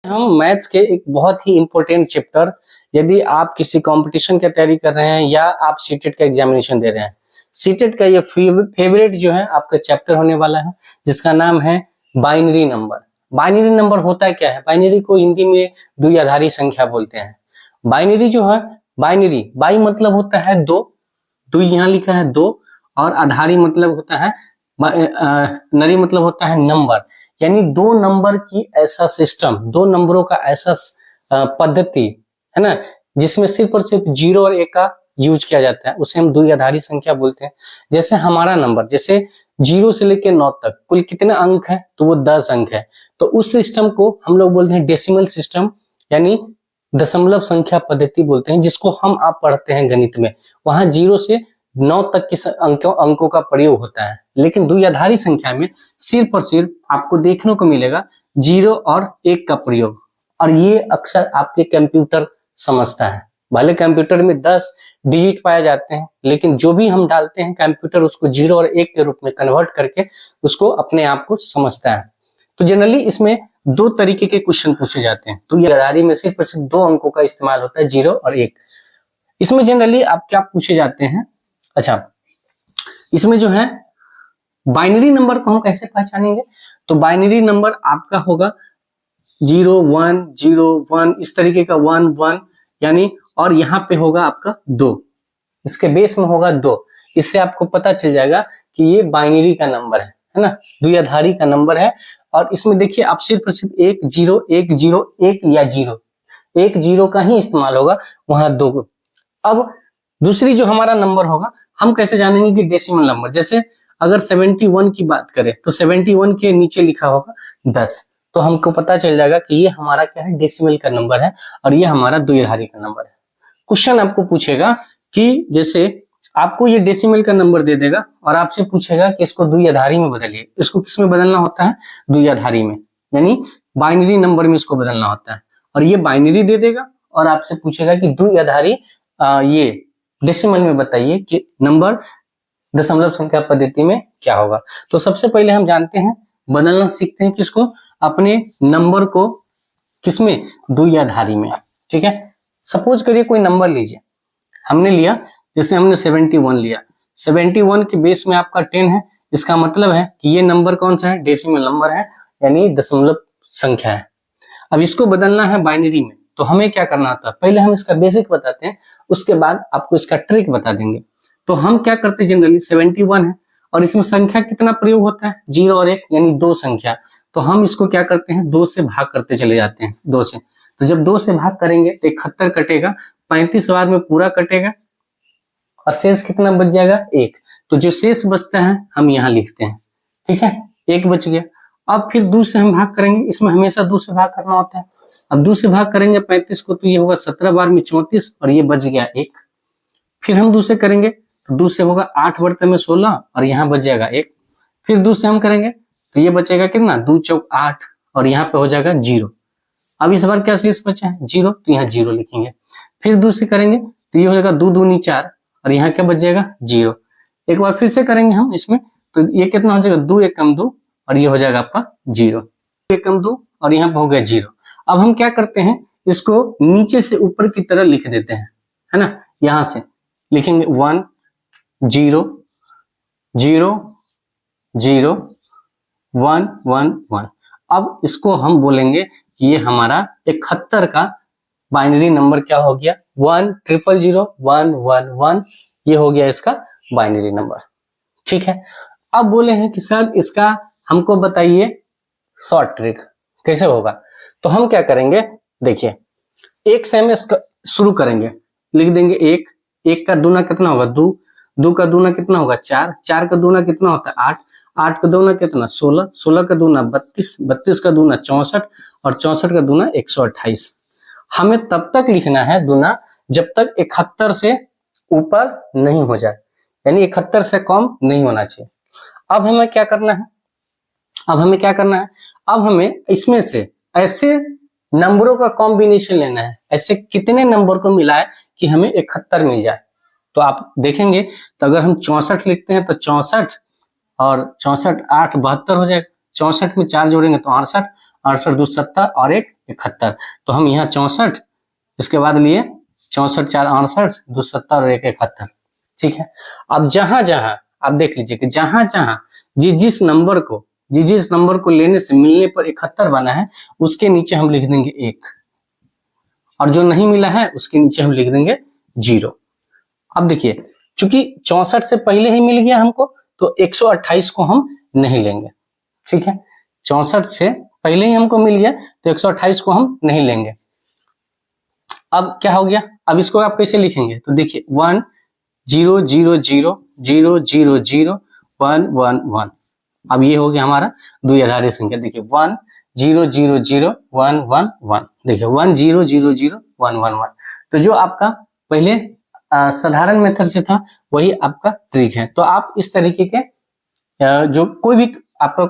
हम मैथ्स के एक बहुत ही इंपॉर्टेंट चैप्टर, यदि आप किसी कंपटीशन की तैयारी कर रहे हैं या आप सीटेट का एग्जामिनेशन दे रहे हैं, सीटेट का ये फेवरेट जो है आपका चैप्टर होने वाला है, जिसका नाम है बाइनरी नंबर। बाइनरी नंबर होता क्या है? बाइनरी को हिंदी में द्विआधारी संख्या बोलते हैं। बाइनरी जो है, बाइनरी बाई मतलब होता है दो, दो यहाँ लिखा है दो, और आधारी मतलब होता है नरी मतलब होता है नंबर, यानी दो नंबर की ऐसा सिस्टम, दो नंबरों का ऐसा पद्धति है ना, जिसमें सिर्फ और सिर्फ 0 और 1 का यूज किया जाता है, उसे हम द्विआधारी संख्या बोलते हैं। जैसे हमारा नंबर, जैसे 0 से लेकर 9 तक कुल कितने अंक है? तो वो 10 अंक है। तो उस सिस्टम को हम लोग बोलते हैं डेसिमल सिस्टम, यानी दशमलव संख्या पद्धति बोलते हैं, जिसको हम आप पढ़ते हैं गणित में। वहां 0 से 9 तक के अंकों का प्रयोग होता है, लेकिन द्विआधारी संख्या में सिर्फ और सिर्फ आपको देखने को मिलेगा 0 और 1 का प्रयोग, और ये अक्सर आपके कंप्यूटर समझता है। भले कंप्यूटर में 10 डिजिट पाए जाते हैं, लेकिन जो भी हम डालते हैं कंप्यूटर उसको 0 और 1 के रूप में कन्वर्ट करके उसको अपने आप को समझता है। तो जनरली इसमें दो तरीके के क्वेश्चन पूछे जाते हैं। तो द्विआधारी में सिर्फ और सिर्फ दो अंकों का इस्तेमाल होता है, 0 और 1। इसमें जनरली आप क्या पूछे जाते हैं? अच्छा, इसमें जो है बाइनरी नंबर को हम कैसे पहचानेंगे? तो बाइनरी नंबर आपका होगा 0 1 0 1, इस तरीके का 1 1, यानी, और यहाँ पे होगा आपका 2, इसके बेस में होगा 2। इससे आपको पता चल जाएगा कि ये बाइनरी का नंबर है ना, द्विआधारी का नंबर है। और इसमें देखिए आप सिर्फ और सिर्फ 1 0 1 0 1 या 0 1 0 का ही इस्तेमाल होगा, वहां 2। अब दूसरी जो हमारा नंबर होगा, हम कैसे जानेंगे कि डेसिमल नंबर? जैसे अगर 71 की बात करें तो 71 के नीचे लिखा होगा 10, तो हमको पता चल जाएगा कि ये हमारा क्या है, डेसिमल का नंबर है, और ये हमारा द्विआधारी का नंबर है। क्वेश्चन आपको पूछेगा कि जैसे आपको ये डेसिमल का नंबर दे देगा और आपसे पूछेगा कि इसको द्विआधारी में बदलिए। इसको किस में बदलना होता है? द्विआधारी में, यानी बाइनरी नंबर में इसको बदलना होता है। और ये बाइनरी दे देगा और आपसे पूछेगा कि द्विआधारी ये डेसिमल में बताइए कि नंबर दशमलव संख्या पद्धति में क्या होगा। तो सबसे पहले हम जानते हैं, बदलना सीखते हैं किसको? अपने नंबर को किसमें? द्विआधारी में। ठीक है, सपोज करिए कोई नंबर लीजिए, हमने लिया, जैसे हमने 71 लिया, 71 के बेस में आपका 10 है, इसका मतलब है कि ये नंबर कौन सा है? डेसिमल नंबर है, यानी दशमलव संख्या है। अब इसको बदलना है बाइनरी में, तो हमें क्या करना होता है? पहले हम इसका बेसिक बताते हैं, उसके बाद आपको इसका ट्रिक बता देंगे। तो हम क्या करते हैं, जनरली 71 है और इसमें संख्या कितना प्रयोग होता है? 0 और 1, यानी दो संख्या। तो हम इसको क्या करते हैं? 2 से भाग करते चले जाते हैं, 2 से। तो जब 2 से भाग करेंगे तो 71 कटेगा, 35 बार में पूरा कटेगा, और शेष कितना बच जाएगा? 1। तो जो शेष बचता है हम यहाँ लिखते हैं। ठीक है, 1 बच गया। अब फिर 2 से हम भाग करेंगे, इसमें हमेशा 2 से भाग करना होता है। अब 2 से भाग करेंगे 35 को, तो ये होगा 17 बार में 34, और ये बच गया 1। फिर हम 2 से करेंगे तो 2 से होगा 8 बर्ते में 16, और यहाँ बच जाएगा 1। फिर 2 से हम करेंगे तो ये बचेगा कितना? 2 चौक 8, और यहाँ पे हो जाएगा 0। अब इस बार क्या शेष बचा है? 0, तो यहाँ 0 लिखेंगे। फिर 2 से करेंगे तो ये हो जाएगा 2 दूनी 4, और यहाँ क्या बच जाएगा? 0। एक बार फिर से करेंगे हम इसमें, तो ये कितना हो जाएगा? 2 1 2, और ये हो जाएगा आपका 0। 2 1 2, और यहाँ पे हो गया 0। अब हम क्या करते हैं, इसको नीचे से ऊपर की तरह लिख देते हैं, है ना। यहाँ से लिखेंगे 1 0 0 0 1 1 1। अब इसको हम बोलेंगे कि ये हमारा 71 का बाइनरी नंबर क्या हो गया? 1 0 0 1 1 1, ये हो गया इसका बाइनरी नंबर। ठीक है, अब बोले हैं कि सर इसका हमको बताइए शॉर्ट ट्रिक कैसे होगा। तो हम क्या करेंगे, देखिए 1 से हम इसका शुरू करेंगे, लिख देंगे 1, 1 का दूना कितना होगा? 2, 2 का दूना कितना होगा? 4, 4 का दूना कितना होता है? 8, 8 का दूना कितना? 16, 16 का दूना 32, 32 का दूना 64, और 64 का दूना 128। हमें तब तक लिखना है दूना जब तक 71 से ऊपर नहीं हो जाए, यानी 71 से कम नहीं होना चाहिए। अब हमें क्या करना है? अब हमें इसमें से ऐसे नंबरों का कॉम्बिनेशन लेना है, ऐसे कितने नंबर को मिलाए कि हमें 71 मिल जाए। तो आप देखेंगे, तो अगर हम 64 लिखते हैं तो 64 और 64 8 72 हो जाएगा, 64 में 4 जोड़ेंगे तो 68, 68 2 70 और 1 71। तो हम यहाँ 64 इसके बाद लिए 64 4 68 2 70 और 1 71। ठीक है, अब जहां जहां आप देख लीजिए कि जहां जहां जिस नंबर को लेने से मिलने पर 71 बना है उसके नीचे हम लिख देंगे 1, और जो नहीं मिला है उसके नीचे हम लिख देंगे 0। अब देखिए चूंकि 64 से पहले ही मिल गया हमको तो 128 को हम नहीं लेंगे। ठीक है, 64 से पहले ही हमको मिल गया तो 128 को हम नहीं लेंगे। अब क्या हो गया, अब इसको आप कैसे लिखेंगे तो देखिए 1 0 0 0 0 0 0 1 1 1। अब ये हो गया हमारा द्विआधारी संख्या। देखिए 1 0 0 0 1 1 1। देखिए 1 0 0 0 1 1 1। तो जो आपका पहले साधारण मेथड से था वही आपका ट्रिक है। तो आप इस तरीके के जो कोई भी आपका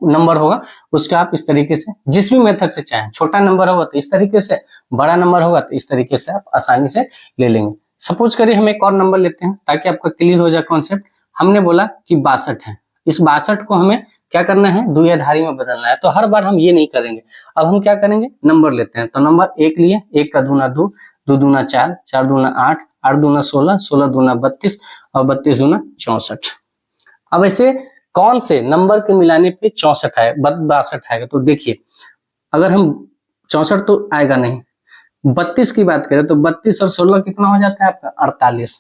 नंबर होगा उसका आप इस तरीके से जिस भी मेथड से चाहें, छोटा नंबर होगा तो इस तरीके से, बड़ा नंबर होगा तो इस तरीके से आप आसानी से ले लेंगे। सपोज करिए हम एक और नंबर लेते हैं ताकि आपका क्लियर हो जाए कॉन्सेप्ट। हमने बोला कि 62 है, इस 62 को हमें क्या करना है, द्विआधारी में बदलना है। तो हर बार हम ये नहीं करेंगे, अब हम क्या करेंगे, नंबर लेते हैं। तो नंबर 1 लिए, 1 का दूना 2, 2 दूना 4, 4 दूना 8, 8 दूना 16, 16 दूना 32 और 32 दूना 64। अब ऐसे कौन से नंबर के मिलाने पे 64 आए 62 आएगा, तो देखिए अगर हम 64 तो आएगा नहीं, 32 की बात करें तो 32 और 16 कितना हो जाता है आपका 48,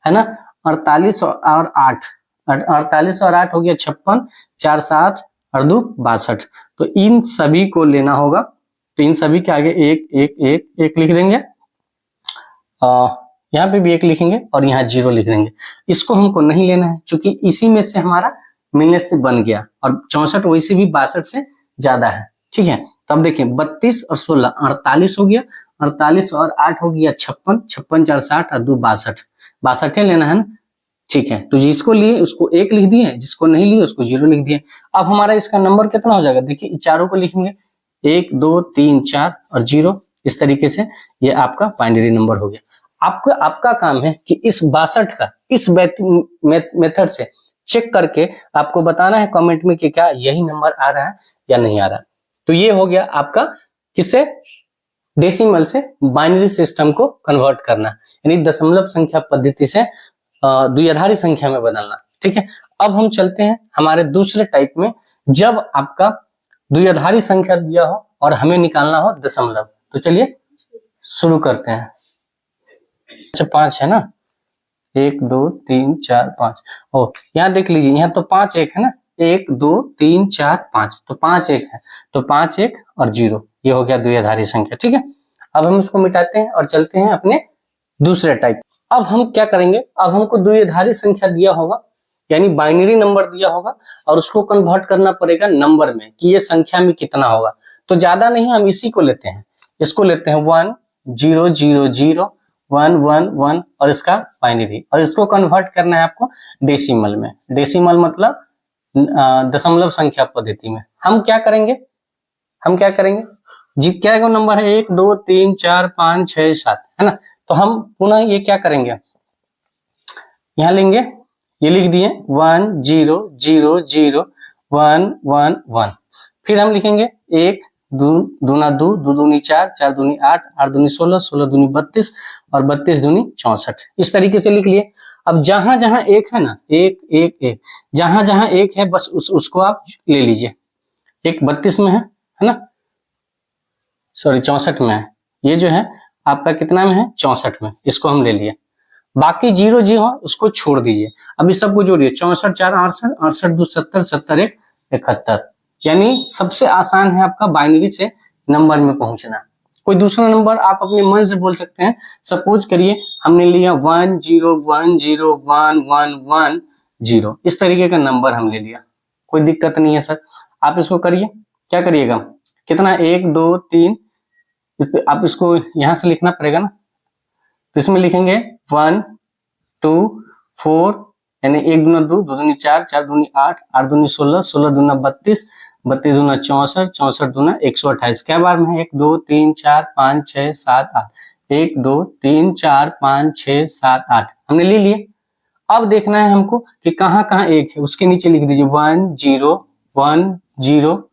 है ना। 48 और 8, 48 और 8 हो गया 56, 4 7 और 2 62। तो इन सभी को लेना होगा, तो इन सभी के आगे 1 1 1 1 लिख देंगे, यहाँ पे भी 1 लिखेंगे और यहाँ 0 लिख देंगे। इसको हमको नहीं लेना है क्योंकि इसी में से हमारा मिलने से बन गया और 64 वैसे भी 62 से ज्यादा है। ठीक है, तब देखिए 32 और 16 48 हो गया, 48 और 8 हो गया 56, 56 4 60 और 2 62, 62 लेना है ना। ठीक है, तो जिसको लिए उसको 1 लिख दिए, जिसको नहीं लिए उसको 0 लिख दिए। अब हमारा इसका नंबर कितना हो जाएगा, देखिए चारों को लिखेंगे 1 2 3 4 और 0। इस तरीके से ये आपका बाइनरी नंबर हो गया। आपका काम है कि इस 62 का इस मेथड से चेक करके आपको बताना है कमेंट में कि क्या यही नंबर आ रहा है या नहीं आ रहा। तो ये हो गया आपका किससे, डेसिमल से बाइनरी सिस्टम को कन्वर्ट करना, यानी दशमलव संख्या पद्धति से द्विआधारी संख्या में बदलना। ठीक है, अब हम चलते हैं हमारे दूसरे टाइप में, जब आपका द्विआधारी संख्या दिया हो और हमें निकालना हो दशमलव। तो चलिए शुरू करते हैं। अच्छा 5 है ना, 1 2 3 4 5। ओ यहाँ देख लीजिए, यहाँ तो 5 1 है ना, 1 2 3 4 5, तो 5 1 है, तो 5 1 और 0, ये हो गया द्विआधारी संख्या। ठीक है, अब हम इसको मिटाते हैं और चलते हैं अपने दूसरे टाइप। अब हम क्या करेंगे, अब हमको द्विआधारी संख्या दिया होगा यानी बाइनरी नंबर दिया होगा और उसको कन्वर्ट करना पड़ेगा नंबर में कि ये संख्या में कितना होगा। तो ज्यादा नहीं, हम इसी को लेते हैं, इसको लेते हैं 1 0 0 0 1 1 1 और इसका बाइनरी, और इसको कन्वर्ट करना है आपको डेसिमल में। डेसिमल मतलब दशमलव संख्या पद्धति में। हम क्या करेंगे, क्या नंबर है 1 2 3 4 5 6 7, है ना। तो हम पुनः ये क्या करेंगे, यहाँ लेंगे, ये लिख दिए 1 0 0 0 1 1 1। फिर हम लिखेंगे 1 दूना 2 2 दूनी 4 4 दूनी 8 8 दूनी 16 16 दूनी 32 और 32 दूनी 64। इस तरीके से लिख लिए। अब जहां जहां 1 है ना, 1 1 1, जहां जहां 1 है बस उसको आप ले लीजिए। एक 32 में है ना, सॉरी 64 में है, ये जो है आपका कितना में है 64 में, इसको हम ले लिए। बाकी 0 जी हो उसको छोड़ दीजिए। अभी सबको जोड़िए, 64 4 68 68 2 70 70 1 71। यानी सबसे आसान है आपका बाइनरी से नंबर में पहुंचना। कोई दूसरा नंबर आप अपने मन से बोल सकते हैं। सपोज करिए हमने लिया 1 0 1 0 1 1 1 0, इस तरीके का नंबर हम ले लिया, कोई दिक्कत नहीं है सर। आप इसको करिए, क्या करिएगा, कितना 1 2 3, आप इसको यहां से लिखना पड़ेगा ना, तो इसमें लिखेंगे 1 2 4, यानी 1 दूना 2 2 दूनी 4 4 दूनी 8 8 दूनी 16 16 दूना 32 32 दूना 64 64 दूना 128। क्या बार में है 1 2 3 4 5 6 7 8, 1 2 3 4 5 6 7 8 हमने ले लिए। अब देखना है हमको कि कहाँ कहाँ 1 है, उसके नीचे लिख दीजिए 1 0 1 0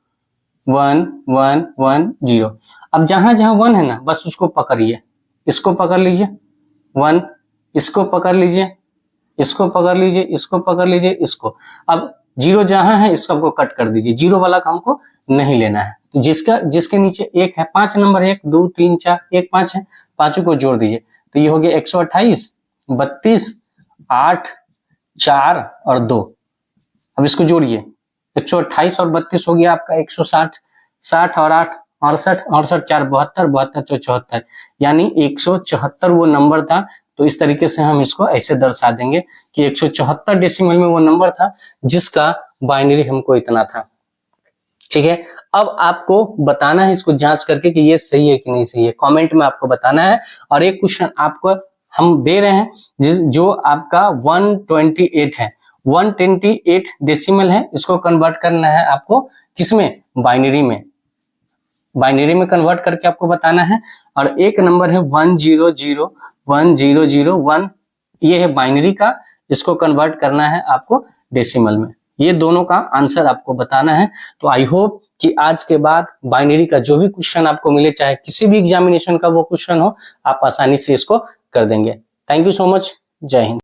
1 1 1 0। अब जहां जहां 1 है ना, बस उसको पकड़िए, इसको पकड़ लीजिए 1, इसको पकड़ लीजिए, इसको पकड़ लीजिए, इसको पकड़ लीजिए, इसको। अब 0 जहां है इसको आपको कट कर दीजिए, 0 वाला का हमको नहीं लेना है। तो जिसके नीचे 1 है, 5 नंबर 1 2 3 4 1 5 है, पांचों को जोड़ दीजिए तो ये हो गया 128 32 8 4 और 2। अब इसको जोड़िए, 128 और 32 हो गया आपका 160, 60 और 8 68, 68 4 72, 72 74, यानी 174 वो नंबर था। तो इस तरीके से हम इसको ऐसे दर्शा देंगे कि 174 डेसिमल में वो नंबर था जिसका बाइनरी हमको इतना था। ठीक है, अब आपको बताना है इसको जांच करके कि ये सही है कि नहीं सही है, कमेंट में आपको बताना है। और एक क्वेश्चन आपको हम दे रहे हैं जो आपका 128 है, 128 डेसिमल है, इसको कन्वर्ट करना है आपको किसमें, बाइनरी में। बाइनरी में कन्वर्ट करके आपको बताना है। और एक नंबर है 1001001, ये है बाइनरी का, इसको कन्वर्ट करना है आपको डेसिमल में। ये दोनों का आंसर आपको बताना है। तो आई होप कि आज के बाद बाइनरी का जो भी क्वेश्चन आपको मिले, चाहे किसी भी एग्जामिनेशन का वो क्वेश्चन हो, आप आसानी से इसको कर देंगे। थैंक यू सो मच, जय हिंद।